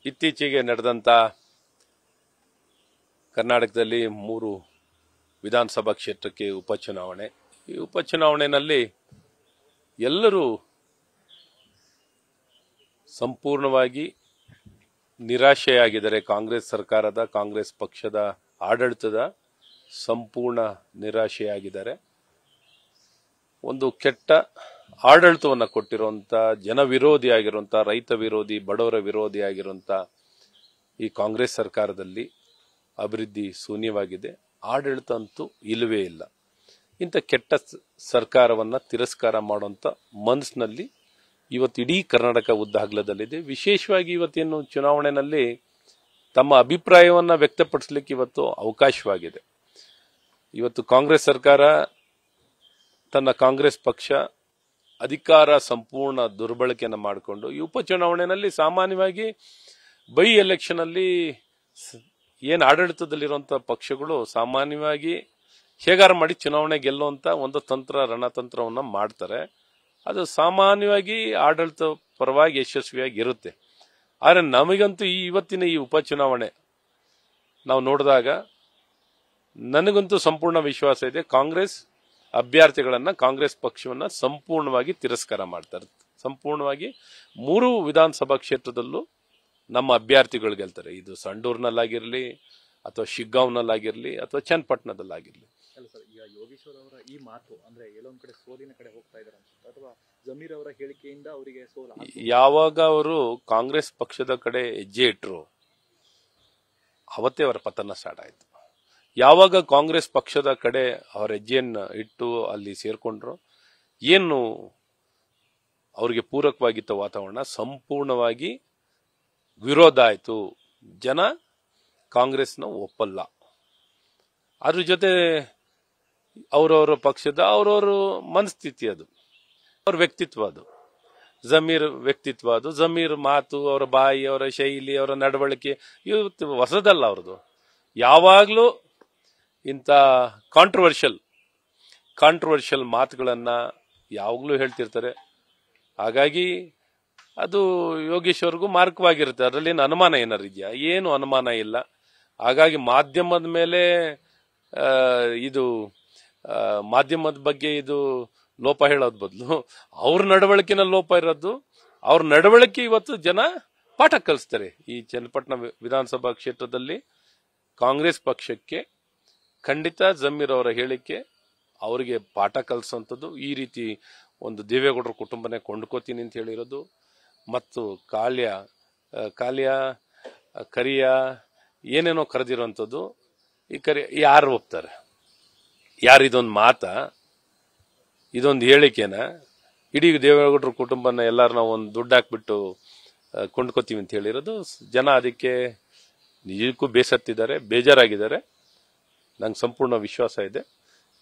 ಇತ್ತೀಚೆಗೆ ನಡೆದಂತ ಕರ್ನಾಟಕದಲ್ಲಿ 3 ವಿಧಾನಸಭಾ ಕ್ಷೇತ್ರಕ್ಕೆ ಉಪಚುನಾವಣೆ. ಈ ಉಪಚುನಾವಣೆಯಲ್ಲಿ ಎಲ್ಲರೂ ಸಂಪೂರ್ಣವಾಗಿ ನಿರಾಶೆಯಾಗಿದ್ದಾರೆ. ಕಾಂಗ್ರೆಸ್ ಸರ್ಕಾರದ, ಕಾಂಗ್ರೆಸ್ ಪಕ್ಷದ ಆಡಳಿತದ ಸಂಪೂರ್ಣ ನಿರಾಶೆಯಾಗಿದ್ದಾರೆ. ಒಂದು ಕೆಟ್ಟ ಆಡಳಿತವನ್ನು ಕೊಟ್ಟಿರುವಂತ, ಜನ ವಿರೋಧಿಯಾಗಿರುವಂತ, ರೈತ ವಿರೋಧಿ, ಬಡವರ ವಿರೋಧಿಯಾಗಿರುವಂತ ಈ ಕಾಂಗ್ರೆಸ್ ಸರ್ಕಾರದಲ್ಲಿ ಅಭಿವೃದ್ಧಿ ಶೂನ್ಯವಾಗಿದೆ. ಆಡಳಿತ ಅಂತೂ ಇಲ್ಲವೇ ಇಲ್ಲ. ಇಂಥ ಕೆಟ್ಟ ಸರ್ಕಾರವನ್ನ ತಿರಸ್ಕಾರ ಮಾಡುವಂತ ಮನಸ್ಸಿನಲ್ಲಿ ಇವತ್ತು ಇಡೀ ಕರ್ನಾಟಕ ಉದ್ದಾಗಲದಲ್ಲಿದೆ. ವಿಶೇಷವಾಗಿ ಇವತ್ತೇನು ಚುನಾವಣೆಯಲ್ಲಿ ತಮ್ಮ ಅಭಿಪ್ರಾಯವನ್ನ ವ್ಯಕ್ತಪಡಿಸಲಿಕ್ಕೆ ಇವತ್ತು ಅವಕಾಶವಾಗಿದೆ. ಇವತ್ತು ಕಾಂಗ್ರೆಸ್ ಸರ್ಕಾರ, ತನ್ನ ಕಾಂಗ್ರೆಸ್ ಪಕ್ಷ ಅಧಿಕಾರ ಸಂಪೂರ್ಣ ದುರ್ಬಳಕೆಯನ್ನು ಮಾಡಿಕೊಂಡು ಈ ಉಪಚುನಾವಣೆಯಲ್ಲಿ ಸಾಮಾನ್ಯವಾಗಿ ಬೈ ಎಲೆಕ್ಷನ್ ಅಲ್ಲಿ ಏನು ಆಡಳಿತದಲ್ಲಿರುವಂತಹ ಪಕ್ಷಗಳು ಸಾಮಾನ್ಯವಾಗಿ ಹೇಗಾರ ಮಾಡಿ ಚುನಾವಣೆ ಗೆಲ್ಲುವಂತ ಒಂದು ರಣತಂತ್ರವನ್ನ ಮಾಡ್ತಾರೆ. ಅದು ಸಾಮಾನ್ಯವಾಗಿ ಆಡಳಿತ ಪರವಾಗಿ ಯಶಸ್ವಿಯಾಗಿ ಇರುತ್ತೆ. ಆದರೆ ನಮಗಂತೂ ಇವತ್ತಿನ ಈ ಉಪಚುನಾವಣೆ ನಾವು ನೋಡಿದಾಗ ನನಗಂತೂ ಸಂಪೂರ್ಣ ವಿಶ್ವಾಸ ಇದೆ. ಕಾಂಗ್ರೆಸ್ ಅಭ್ಯರ್ಥಿಗಳನ್ನ, ಕಾಂಗ್ರೆಸ್ ಪಕ್ಷವನ್ನ ಸಂಪೂರ್ಣವಾಗಿ ತಿರಸ್ಕಾರ ಮಾಡ್ತಾರೆ. ಸಂಪೂರ್ಣವಾಗಿ 3 ವಿಧಾನಸಭಾ ಕ್ಷೇತ್ರದಲ್ಲೂ ನಮ್ಮ ಅಭ್ಯರ್ಥಿಗಳು ಗೆಲ್ತಾರೆ. ಇದು ಸಂಡೂರ್ನಲ್ಲಾಗಿರ್ಲಿ, ಅಥವಾ ಶಿಗ್ಗಾಂವ್ನಲ್ಲಾಗಿರ್ಲಿ, ಅಥವಾ ಚನ್ನಪಟ್ಟಣದಲ್ಲಾಗಿರ್ಲಿ. ಅಲ್ಲ ಸರ್, ಈಗ ಯೋಗೇಶ್ವರ್ ಅವರ ಈ ಮಾತು ಅಂದ್ರೆ ಎಲ್ಲೊಂದ್ ಕಡೆ ಸೋಲಿನ ಕಡೆ ಹೋಗ್ತಾ ಇದ್ದಾರೆ ಅನ್ಸುತ್ತೆ, ಅಥವಾ ಜಮೀರ್ ಅವರ ಹೇಳಿಕೆಯಿಂದ ಅವರಿಗೆ ಸೋಲ? ಯಾವಾಗ ಅವರು ಕಾಂಗ್ರೆಸ್ ಪಕ್ಷದ ಕಡೆ ಹೆಜ್ಜೆ ಇಟ್ರು ಅವತ್ತೇ ಅವರ ಪತನ ಸ್ಟಾರ್ಟ್ ಆಯ್ತು. ಯಾವಾಗ ಕಾಂಗ್ರೆಸ್ ಪಕ್ಷದ ಕಡೆ ಅವರ ಹೆಜ್ಜೆಯನ್ನು ಇಟ್ಟು ಅಲ್ಲಿ ಸೇರ್ಕೊಂಡ್ರು, ಏನು ಅವರಿಗೆ ಪೂರಕವಾಗಿದ್ದ ವಾತಾವರಣ ಸಂಪೂರ್ಣವಾಗಿ ವಿರೋಧ ಆಯ್ತು. ಜನ ಕಾಂಗ್ರೆಸ್ನ ಒಪ್ಪಲ್ಲ. ಅದ್ರ ಜೊತೆ ಅವರವರ ಪಕ್ಷದ ಅವರವರು ಮನಸ್ಥಿತಿ, ಅದು ಅವ್ರ ವ್ಯಕ್ತಿತ್ವ, ಅದು ಜಮೀರ್ ವ್ಯಕ್ತಿತ್ವ, ಅದು ಜಮೀರ್ ಮಾತು, ಅವರ ಬಾಯಿ, ಅವರ ಶೈಲಿ, ಅವರ ನಡವಳಿಕೆ ಇವತ್ತು ಹೊಸದಲ್ಲ. ಅವ್ರದ್ದು ಯಾವಾಗಲೂ ಇಂಥ ಕಾಂಟ್ರವರ್ಷಿಯಲ್ ಮಾತುಗಳನ್ನ ಯಾವಾಗಲೂ ಹೇಳ್ತಿರ್ತಾರೆ. ಹಾಗಾಗಿ ಅದು ಯೋಗೇಶ್ವರ್ಗೂ ಮಾರ್ಗವಾಗಿರುತ್ತೆ. ಅದರಲ್ಲಿ ಅನುಮಾನ ಏನಾರು ಇದೆಯಾ? ಏನು ಅನುಮಾನ ಇಲ್ಲ. ಹಾಗಾಗಿ ಮಾಧ್ಯಮದ ಮೇಲೆ ಮಾಧ್ಯಮದ ಬಗ್ಗೆ ಇದು ಲೋಪ ಹೇಳೋದ್ ಬದಲು ಅವ್ರ ನಡವಳಿಕೆನ ಲೋಪ ಇರೋದು. ಅವ್ರ ನಡವಳಿಕೆ ಇವತ್ತು ಜನ ಪಾಠ ಕಲಿಸ್ತಾರೆ. ಈ ಚನ್ನಪಟ್ಟಣ ವಿಧಾನಸಭಾ ಕ್ಷೇತ್ರದಲ್ಲಿ ಕಾಂಗ್ರೆಸ್ ಪಕ್ಷಕ್ಕೆ ಖಂಡಿತ ಜಮೀರ್ ಅವರ ಹೇಳಿಕೆ ಅವರಿಗೆ ಪಾಠ ಕಲಿಸುವಂಥದ್ದು. ಈ ರೀತಿ ಒಂದು ದೇವೇಗೌಡರ ಕುಟುಂಬನೇ ಕೊಂಡ್ಕೋತೀನಿ ಅಂತ ಹೇಳಿರೋದು, ಮತ್ತು ಕಾಲ್ಯ ಕರಿಯ ಏನೇನೋ ಕರೆದಿರುವಂಥದ್ದು, ಯಾರು ಒಪ್ತಾರೆ? ಯಾರು ಇದೊಂದು ಇದೊಂದು ಹೇಳಿಕೆನ ಇಡೀ ದೇವೇಗೌಡರ ಕುಟುಂಬನ ಎಲ್ಲಾರು ನಾವು ಒಂದು ದುಡ್ಡು ಹಾಕ್ಬಿಟ್ಟು ಕೊಂಡ್ಕೋತೀವಿ ಅಂತ ಹೇಳಿರೋದು. ಜನ ಅದಕ್ಕೆ ನಿಜಕ್ಕೂ ಬೇಸತ್ತಿದ್ದಾರೆ, ಬೇಜಾರಾಗಿದ್ದಾರೆ. ನಂಗೆ ಸಂಪೂರ್ಣ ವಿಶ್ವಾಸ ಇದೆ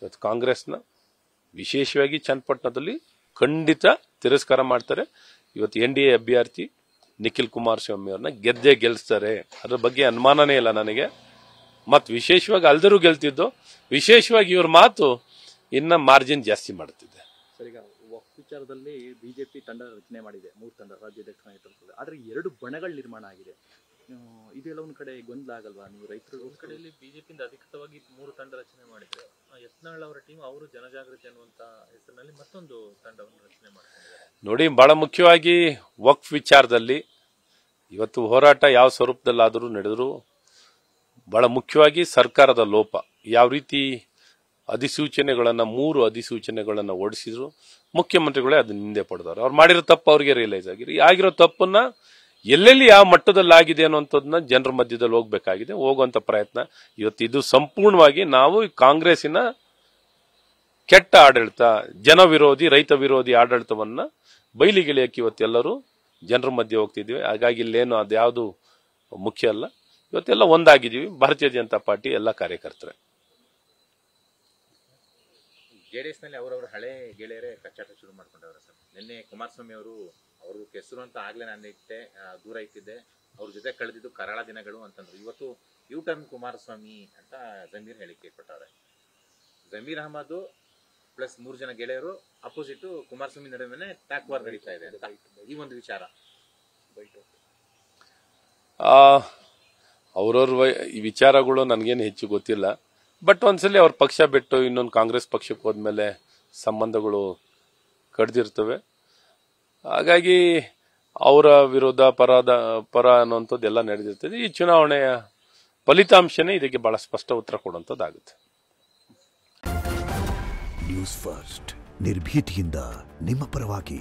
ಇವತ್ತು ಕಾಂಗ್ರೆಸ್ನ ವಿಶೇಷವಾಗಿ ಚನ್ನಪಟ್ಟಣದಲ್ಲಿ ಖಂಡಿತ ತಿರಸ್ಕಾರ ಮಾಡ್ತಾರೆ. ಇವತ್ತು NDA ಅಭ್ಯರ್ಥಿ ನಿಖಿಲ್ ಕುಮಾರಸ್ವಾಮಿ ಅವ್ರನ್ನ ಗೆದ್ದೇ ಗೆಲ್ಲಿಸ್ತಾರೆ. ಅದ್ರ ಬಗ್ಗೆ ಅನುಮಾನನೇ ಇಲ್ಲ ನನಗೆ. ಮತ್ತು ವಿಶೇಷವಾಗಿ ಅಲ್ದರೂ ಗೆಲ್ತಿದ್ದು, ವಿಶೇಷವಾಗಿ ಇವ್ರ ಮಾತು ಇನ್ನ ಮಾರ್ಜಿನ್ ಜಾಸ್ತಿ ಮಾಡ್ತಿದೆ. ಸರ್, ಈಗ ವಕ್ಫ್ ವಿಚಾರದಲ್ಲಿ ಬಿಜೆಪಿ ತಂಡ ರಚನೆ ಮಾಡಿದೆ, 3 ತಂಡ ರಾಜ್ಯಾಧ್ಯಕ್ಷ ನೇತೃತ್ವದಲ್ಲಿ. ಆದ್ರೆ 2 ಬಣಗಳ ನಿರ್ಮಾಣ ಆಗಿದೆ. ಇದೆಲ್ಲ ಒಂದ್ ಕಡೆ ಗೊಂದಲ ಆಗಲ್ವಾ? ನೀವು ರೈತರು ಒಂದ್ ಕಡೆಯಲ್ಲಿ ಬಿಜೆಪಿಯಿಂದ ಅಧಿಕೃತವಾಗಿ 3 ತಂಡ ರಚನೆ ಮಾಡಿದ್ರೆ, ಯತ್ನಾಳ್ ಅವರ ಟೀಮ್ ಅವರು ಜನಜಾಗೃತಿ ಅನ್ನುವಂತ ಹೆಸರಿನಲ್ಲಿ ಮತ್ತೊಂದು ತಂಡವನ್ನು ರಚನೆ ಮಾಡ್ಕೊಂಡಿದ್ದಾರೆ. ನೋಡಿ, ಬಹಳ ಮುಖ್ಯವಾಗಿ ವಕ್ಫ್ ವಿಚಾರದಲ್ಲಿ ಇವತ್ತು ಹೋರಾಟ ಯಾವ ಸ್ವರೂಪದಲ್ಲಾದರೂ ನಡೆದ್ರು, ಬಹಳ ಮುಖ್ಯವಾಗಿ ಸರ್ಕಾರದ ಲೋಪ. ಯಾವ ರೀತಿ ಅಧಿಸೂಚನೆಗಳನ್ನ 3 ಅಧಿಸೂಚನೆಗಳನ್ನ ಓಡಿಸಿದ್ರು, ಮುಖ್ಯಮಂತ್ರಿಗಳೇ ಅದನ್ನ ಹಿಂದೆ ಪಡೆದವರು. ಅವ್ರು ಮಾಡಿರೋ ತಪ್ಪು ಅವ್ರಿಗೆ ರಿಯಲೈಸ್ ಆಗಿರೋ ತಪ್ಪನ್ನ ಎಲ್ಲೆಲ್ಲಿ ಯಾವ ಮಟ್ಟದಲ್ಲಿ ಆಗಿದೆ ಅನ್ನುವಂಥದ್ದನ್ನ ಜನರ ಮಧ್ಯದಲ್ಲಿ ಹೋಗ್ಬೇಕಾಗಿದೆ. ಹೋಗುವಂತ ಪ್ರಯತ್ನ ಇವತ್ತು ಇದು ಸಂಪೂರ್ಣವಾಗಿ ನಾವು ಕಾಂಗ್ರೆಸ್ಸಿನ ಕೆಟ್ಟ ಆಡಳಿತ, ಜನ ವಿರೋಧಿ, ರೈತ ವಿರೋಧಿ ಆಡಳಿತವನ್ನ ಬಯಲಿಗೆಳೆಯಕ್ಕೆ ಇವತ್ತೆಲ್ಲರೂ ಜನರ ಮಧ್ಯೆ ಹೋಗ್ತಿದ್ವಿ. ಹಾಗಾಗಿ ಇಲ್ಲೇನು ಅದ್ಯಾವುದು ಮುಖ್ಯ ಅಲ್ಲ. ಇವತ್ತೆಲ್ಲ ಒಂದಾಗಿದ್ದೀವಿ, ಭಾರತೀಯ ಜನತಾ ಪಾರ್ಟಿ ಎಲ್ಲ ಕಾರ್ಯಕರ್ತರೆ. ಜೆಡಿಎಸ್ ನಲ್ಲಿ ಅವರವರ ಹಳೆ ಗೆಳೆಯರೇ ಕಚ್ಚಾಟ ಶುರು ಮಾಡ್ಕೊಂಡವ್ರೆ ಸರ್. ನಿನ್ನೆ ಕುಮಾರಸ್ವಾಮಿ ಅವರು ಹೆಸರು ಅಂತ ಆಗ್ಲೇ ನಾನು ದೂರ ಇಟ್ಟಿದ್ದೆ, ಅವ್ರ ಜೊತೆ ಕಳೆದಿದ್ದು ಕರಾಳ ದಿನಗಳು ಅಂತಂದ್ರು. ಇವತ್ತು ಯೂಟರ್ನ್ ಕುಮಾರಸ್ವಾಮಿ ಅಂತ ಜಮೀರ್ ಹೇಳಿಕೆ ಕೊಟ್ಟವ್ರೆ. ಜಮೀರ್ ಅಹಮದ್ ಪ್ಲಸ್ 3 ಜನ ಗೆಳೆಯರು ಅಪೋಸಿಟ್ ಕುಮಾರಸ್ವಾಮಿ ನಡುವೆ ಟ್ಯಾಕ್ ವಾರ್ ನಡೀತಾ ಇದೆ ಅಂತ ಈ ಒಂದು ವಿಚಾರ. ಅವ್ರವ್ರ ಈ ವಿಚಾರಗಳು ನನಗೇನು ಹೆಚ್ಚು ಗೊತ್ತಿಲ್ಲ. ಬಟ್ ಒಂದ್ಸಲಿ ಅವ್ರ ಪಕ್ಷ ಬಿಟ್ಟು ಇನ್ನೊಂದು ಕಾಂಗ್ರೆಸ್ ಪಕ್ಷಕ್ಕೆ ಹೋದ್ಮೇಲೆ ಸಂಬಂಧಗಳು ಕಡ್ದಿರ್ತವೆ. ಹಾಗಾಗಿ ಅವರ ವಿರೋಧ ಪರ ಅನ್ನುವಂಥದ್ದು ಎಲ್ಲ ನಡೆದಿರ್ತದೆ. ಈ ಚುನಾವಣೆಯ ಫಲಿತಾಂಶನೇ ಇದಕ್ಕೆ ಬಹಳ ಸ್ಪಷ್ಟ ಉತ್ತರ ಕೊಡುವಂಥದ್ದಾಗುತ್ತೆ. ನ್ಯೂಸ್ ಫಸ್ಟ್ ನಿರ್ಭೀತಿಯಿಂದ ನಿಮ್ಮ ಪರವಾಗಿ.